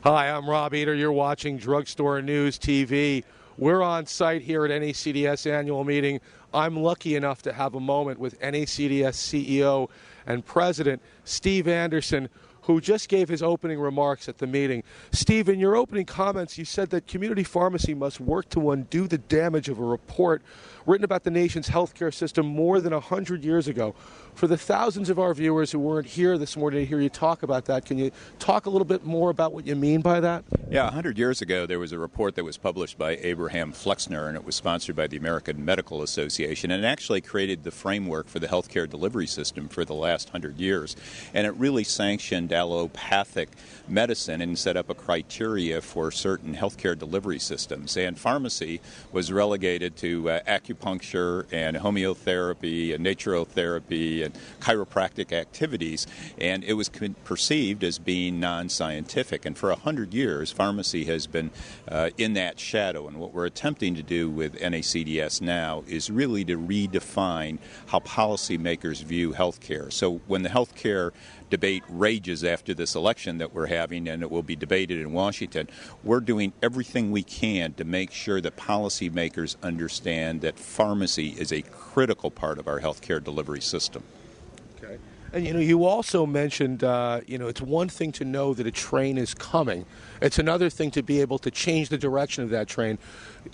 Hi, I'm Rob Eder. You're watching Drugstore News TV. We're on site here at NACDS annual meeting. I'm lucky enough to have a moment with NACDS CEO and President Steve Anderson, who just gave his opening remarks at the meeting. Steve, in your opening comments, you said that community pharmacy must work to undo the damage of a report written about the nation's healthcare system more than 100 years ago. For the thousands of our viewers who weren't here this morning to hear you talk about that, can you talk a little bit more about what you mean by that? Yeah, 100 years ago, there was a report that was published by Abraham Flexner, and it was sponsored by the American Medical Association, and it actually created the framework for the healthcare delivery system for the last 100 years. And it really sanctioned allopathic medicine and set up a criteria for certain healthcare delivery systems. And pharmacy was relegated to acupuncture and homeotherapy and naturotherapy and chiropractic activities, and it was perceived as being non-scientific. And for 100 years, pharmacy has been in that shadow. And what we're attempting to do with NACDS now is really to redefine how policymakers view healthcare. So when the healthcare debate rages after this election that we're having, and it will be debated in Washington, we're doing everything we can to make sure that policymakers understand that pharmacy is a critical part of our healthcare delivery system. Okay. And, you also mentioned, it's one thing to know that a train is coming. It's another thing to be able to change the direction of that train.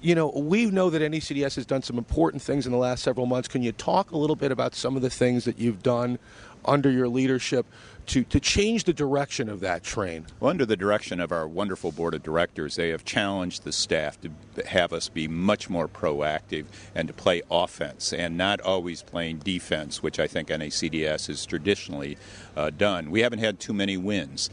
We know that NACDS has done some important things in the last several months. Can you talk a little bit about some of the things that you've done under your leadership to change the direction of that train? Well, under the direction of our wonderful board of directors, they have challenged the staff to have us be much more proactive and to play offense and not always playing defense, which I think NACDS has traditionally done. We haven't had too many wins.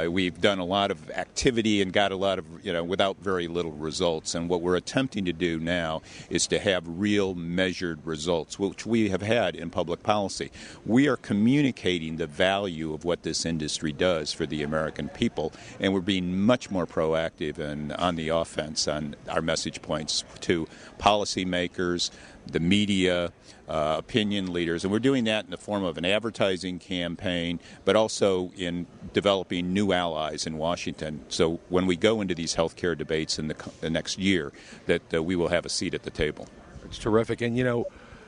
We've done a lot of activity and got a lot of, without very little results. And what we're attempting to do now is to have real measured results, which we have had in public policy. We are communicating the value of what this industry does for the American people, and we're being much more proactive and on the offense on our message points to policymakers, the media, opinion leaders, and we're doing that in the form of an advertising campaign, but also in developing new allies in Washington. So when we go into these healthcare debates in the next year, that we will have a seat at the table. It's terrific. And,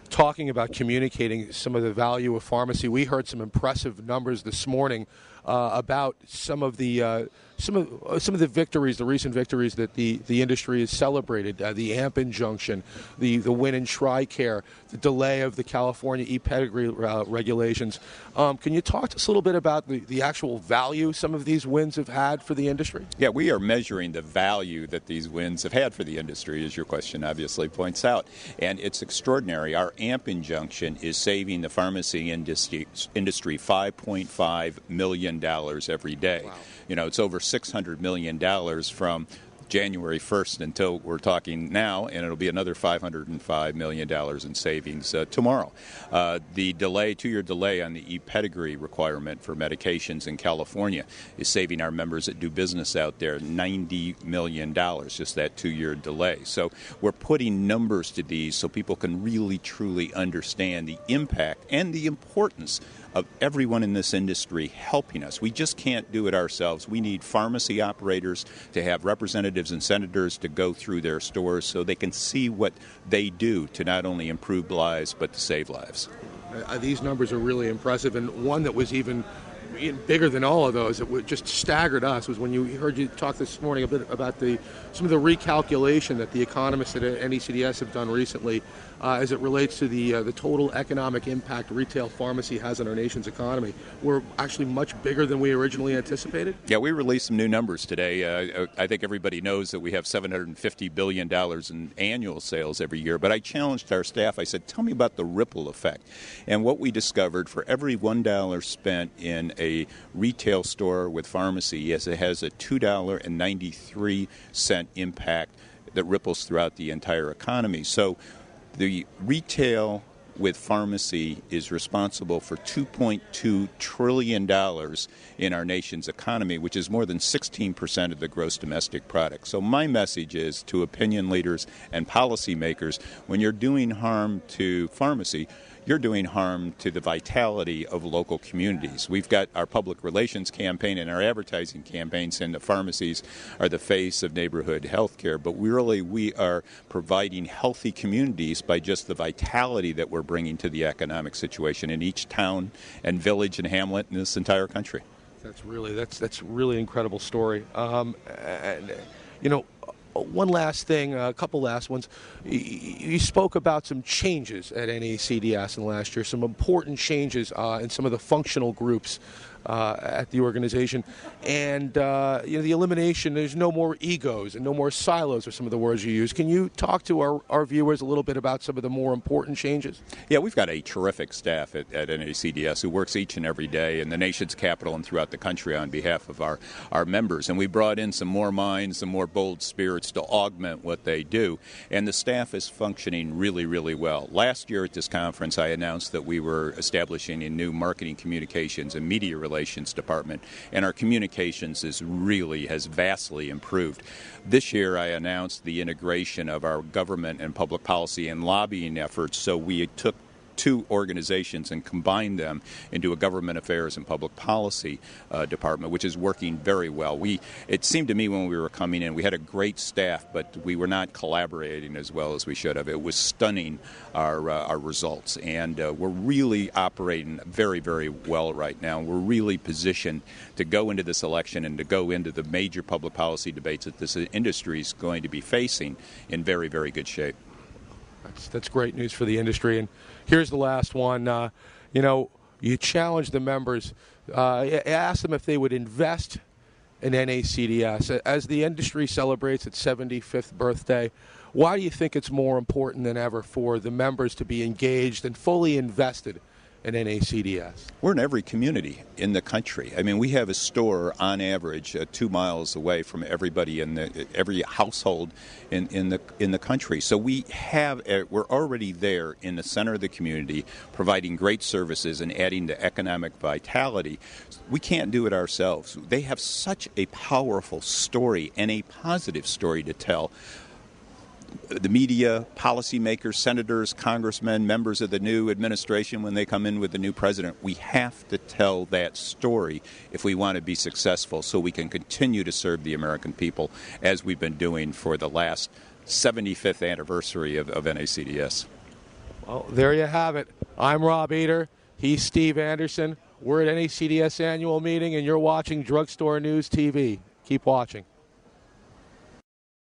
talking about communicating some of the value of pharmacy, we heard some impressive numbers this morning about some of the victories, the recent victories that the industry has celebrated. The AMP injunction, the win in TRICARE, the delay of the California e-pedigree regulations. Can you talk to us a little bit about the actual value some of these wins have had for the industry? Yeah, we are measuring the value that these wins have had for the industry, as your question obviously points out. And it's extraordinary. Our AMP injunction is saving the pharmacy industry $5.5 million every day. Wow. It's over $600 million from January 1st until we're talking now, and it'll be another $505 million in savings tomorrow. The two-year delay on the e-pedigree requirement for medications in California is saving our members that do business out there $90 million, just that 2-year delay. So we're putting numbers to these so people can really, truly understand the impact and the importance of everyone in this industry helping us. We just can't do it ourselves. We need pharmacy operators to have representatives and senators to go through their stores so they can see what they do to not only improve lives but to save lives. These numbers are really impressive, and one that was even bigger than all of those, it just staggered us, was when you heard you talk this morning a bit about some of the recalculation that the economists at NACDS have done recently as it relates to the total economic impact retail pharmacy has on our nation's economy. We're actually much bigger than we originally anticipated. Yeah, we released some new numbers today. I think everybody knows that we have $750 billion in annual sales every year, but I challenged our staff. I said, tell me about the ripple effect. And what we discovered, for every $1 spent in a retail store with pharmacy, it has a $2.93 impact that ripples throughout the entire economy. So the retail with pharmacy is responsible for $2.2 trillion in our nation's economy, which is more than 16% of the gross domestic product. So my message is to opinion leaders and policymakers, when you're doing harm to pharmacy, you're doing harm to the vitality of local communities. We've got our public relations campaign and our advertising campaign saying the pharmacies are the face of neighborhood health care, but we are providing healthy communities by just the vitality that we're bringing to the economic situation in each town and village and hamlet in this entire country. That's really incredible story. And you know, one last thing, a couple last ones. You spoke about some changes at NACDS in the last year, some important changes in some of the functional groups at the organization, and the elimination. There's no more egos and no more silos are some of the words you use. Can you talk to our viewers a little bit about some of the more important changes? Yeah, we've got a terrific staff at NACDS who works each and every day in the nation's capital and throughout the country on behalf of our members. And we brought in some more minds, some more bold spirits to augment what they do. And the staff is functioning really, really well. Last year at this conference, I announced that we were establishing a new marketing, communications, and media relations department, and our communications has vastly improved. This year I announced the integration of our government and public policy and lobbying efforts, so we took two organizations and combined them into a government affairs and public policy department, which is working very well. It seemed to me when we were coming in, we had a great staff, but we were not collaborating as well as we should have. It was stunning, our results, and we're really operating very, very well right now. We're really positioned to go into this election and to go into the major public policy debates that this industry is going to be facing in very, very good shape. That's great news for the industry. And here's the last one. You challenged the members. Asked them if they would invest in NACDS. As the industry celebrates its 75th birthday, why do you think it's more important than ever for the members to be engaged and fully invested in NACDS? We're in every community in the country. I mean, we have a store on average 2 miles away from everybody every household in the country. So we're already there in the center of the community, providing great services and adding to economic vitality. We can't do it ourselves. They have such a powerful story and a positive story to tell. The media, policymakers, senators, congressmen, members of the new administration, when they come in with the new president, we have to tell that story if we want to be successful so we can continue to serve the American people as we've been doing for the last 75th anniversary of NACDS. Well, there you have it. I'm Rob Eder. He's Steve Anderson. We're at NACDS annual meeting, and you're watching Drugstore News TV. Keep watching.